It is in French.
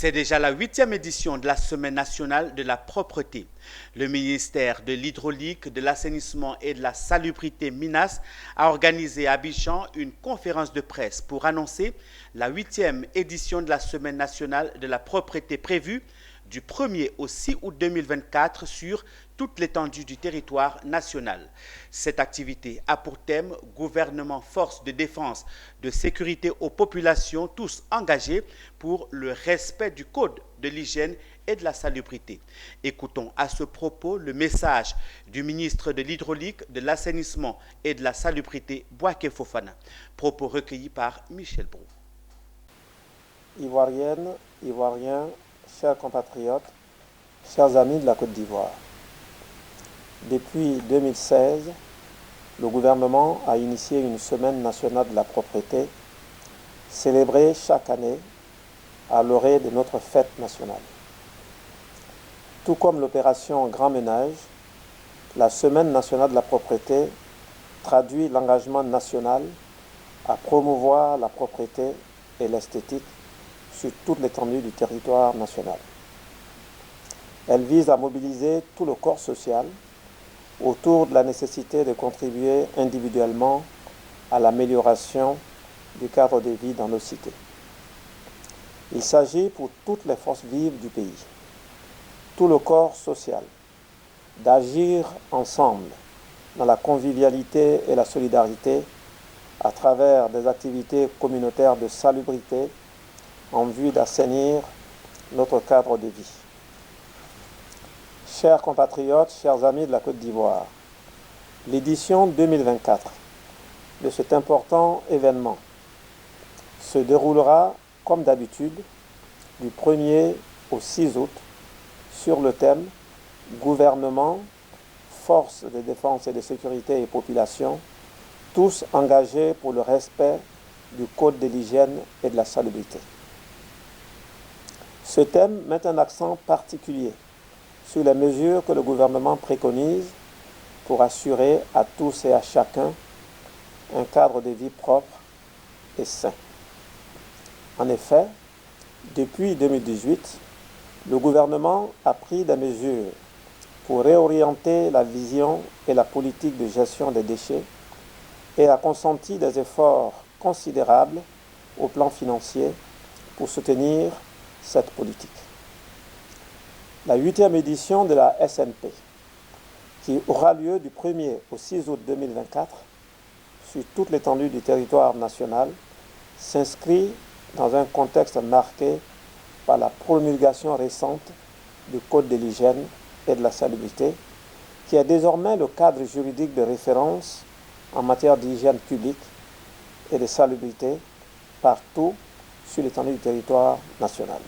C'est déjà la 8e édition de la Semaine nationale de la propreté. Le ministère de l'Hydraulique, de l'Assainissement et de la Salubrité MINAS a organisé à Abidjan une conférence de presse pour annoncer la 8e édition de la Semaine nationale de la propreté prévue du 1er au 6 août 2024 sur toute l'étendue du territoire national. Cette activité a pour thème gouvernement, force de défense, de sécurité aux populations, tous engagés pour le respect du code de l'hygiène et de la salubrité. Écoutons à ce propos le message du ministre de l'Hydraulique, de l'Assainissement et de la Salubrité, Bouaké Fofana. Propos recueillis par Michel Brou. Ivoiriennes, Ivoiriens, chers compatriotes, chers amis de la Côte d'Ivoire. Depuis 2016, le gouvernement a initié une semaine nationale de la propreté, célébrée chaque année à l'orée de notre fête nationale. Tout comme l'opération Grand Ménage, la semaine nationale de la propreté traduit l'engagement national à promouvoir la propreté et l'esthétique sur toute l'étendue du territoire national. Elle vise à mobiliser tout le corps social autour de la nécessité de contribuer individuellement à l'amélioration du cadre de vie dans nos cités. Il s'agit pour toutes les forces vives du pays, tout le corps social, d'agir ensemble dans la convivialité et la solidarité à travers des activités communautaires de salubrité en vue d'assainir notre cadre de vie. Chers compatriotes, chers amis de la Côte d'Ivoire, l'édition 2024 de cet important événement se déroulera comme d'habitude du 1er au 6 août sur le thème Gouvernement, forces de défense et de sécurité et population, tous engagés pour le respect du code de l'hygiène et de la salubrité. Ce thème met un accent particulier sur les mesures que le gouvernement préconise pour assurer à tous et à chacun un cadre de vie propre et sain. En effet, depuis 2018, le gouvernement a pris des mesures pour réorienter la vision et la politique de gestion des déchets et a consenti des efforts considérables au plan financier pour soutenir cette politique. La 8e édition de la SNP, qui aura lieu du 1er au 6 août 2024 sur toute l'étendue du territoire national, s'inscrit dans un contexte marqué par la promulgation récente du Code de l'hygiène et de la salubrité, qui est désormais le cadre juridique de référence en matière d'hygiène publique et de salubrité partout sur l'étendue du territoire national.